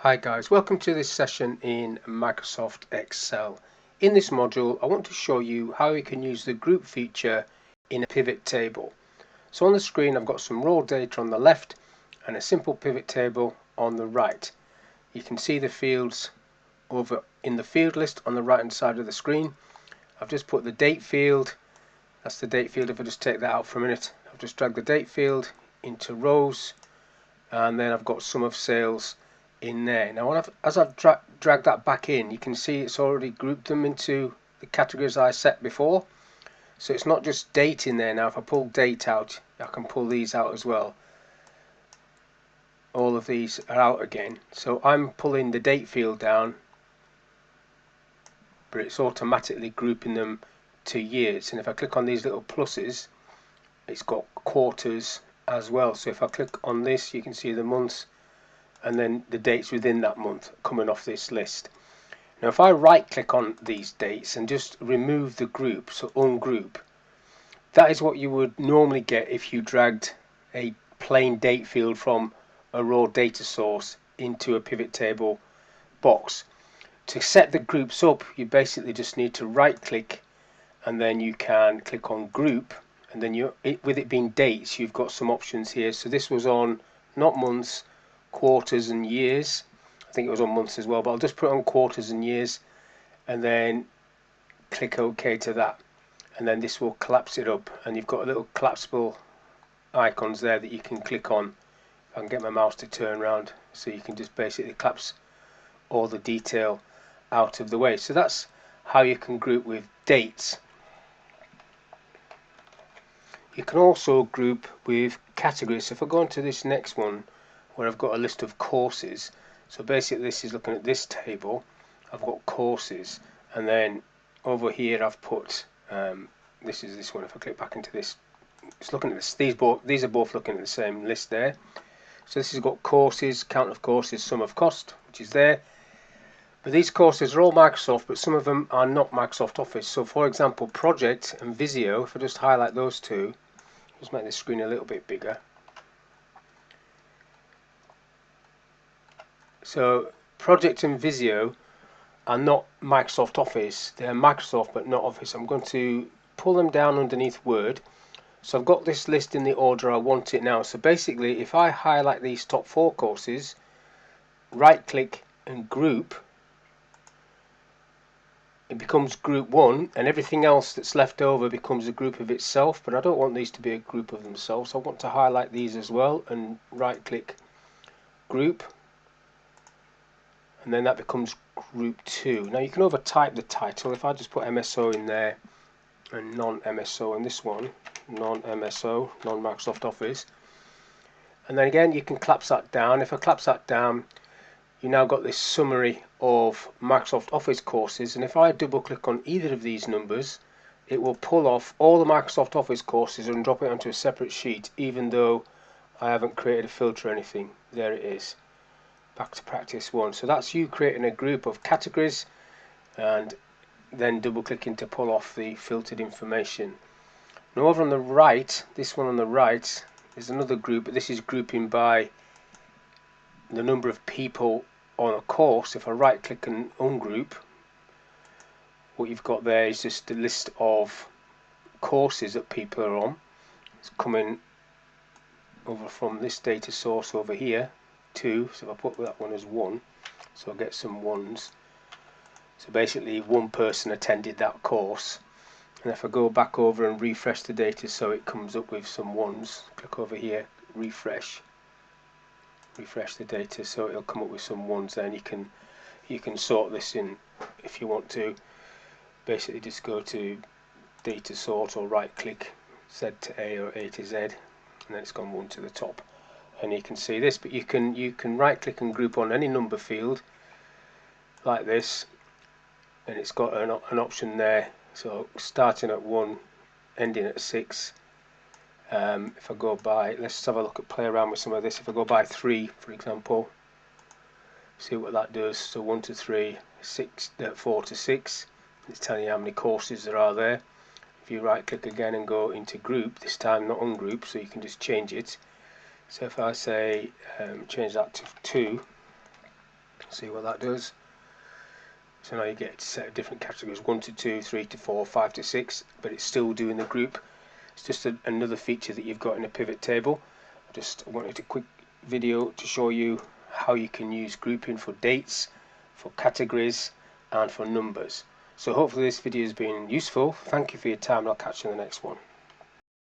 Hi guys, welcome to this session in Microsoft Excel. In this module I want to show you how you can use the group feature in a pivot table. So on the screen I've got some raw data on the left and a simple pivot table on the right. You can see the fields over in the field list on the right hand side of the screen. I've just put the date field, that's the date field. If I just take that out for a minute, I've just dragged the date field into rows, and then I've got sum of sales in there. Now as I've dragged that back in, you can see it's already grouped them into the categories I set before. So it's not just date in there now. If I pull date out, I can pull these out as well. All of these are out again. So I'm pulling the date field down, but it's automatically grouping them to years. And if I click on these little pluses, it's got quarters as well. So if I click on this, you can see the months and then the dates within that month coming off this list. Now if I right click on these dates and just remove the group, so ungroup, that is what you would normally get if you dragged a plain date field from a raw data source into a pivot table box. To set the groups up, you basically just need to right click and then you can click on group, and then with it being dates, you've got some options here. So this was on not months, quarters and years. I think it was on months as well, but I'll just put it on quarters and years and then click OK to that, and then this will collapse it up, and you've got a little collapsible icons there that you can click on. If I can get my mouse to turn around, so you can just basically collapse all the detail out of the way. So that's how you can group with dates. You can also group with categories. So if I go into this next one where I've got a list of courses, so basically this is looking at this table. I've got courses, and then over here I've put this is this one. If I click back into this, it's looking at this. These are both looking at the same list there. So this has got courses, count of courses, sum of cost, which is there. But these courses are all Microsoft, but some of them are not Microsoft Office. So for example, Project and Visio, if I just highlight those two, just make the screen a little bit bigger. So Project and Visio are not Microsoft Office. They're Microsoft but not Office. I'm going to pull them down underneath Word. So I've got this list in the order I want it now. So basically, if I highlight these top 4 courses, right click and group, it becomes group 1, and everything else that's left over becomes a group of itself. But I don't want these to be a group of themselves, so I want to highlight these as well and right click group, and then that becomes group 2. Now you can overtype the title. If I just put MSO in there and non-MSO in this one, non-MSO, non-Microsoft Office, and then again you can collapse that down. If I collapse that down, you now got this summary of Microsoft Office courses, and if I double click on either of these numbers, it will pull off all the Microsoft Office courses and drop it onto a separate sheet, even though I haven't created a filter or anything. There it is. Back to practice 1. So that's you creating a group of categories and then double clicking to pull off the filtered information. Now over on the right, this one on the right, is another group, but this is grouping by the number of people on a course. If I right click and ungroup, what you've got there is just a list of courses that people are on. It's coming over from this data source over here, 2, so if I put that one as 1, so I'll get some 1s. So basically one person attended that course, and if I go back over and refresh the data so it comes up with some 1s, click over here, refresh the data so it'll come up with some 1s. Then you can sort this in if you want to. Basically just go to data sort or right click Z to A or A to Z, and then it's gone 1 to the top, and you can see this. But you can right click and group on any number field like this, and it's got an option there, so starting at 1 ending at 6. If I go by, let's have a look at, play around with some of this. If I go by 3 for example, see what that does. So 1 to 3, 4 to 6, it's telling you how many courses there are there. If you right click again and go into group, this time not ungroup, so you can just change it. So if I say change that to 2, See what that does. So now you get a set of different categories, 1 to 2, 3 to 4, 5 to 6, but it's still doing the group. It's just another feature that you've got in a pivot table. I just wanted a quick video to show you how you can use grouping for dates, for categories, and for numbers. So hopefully this video has been useful. Thank you for your time, and I'll catch you in the next one.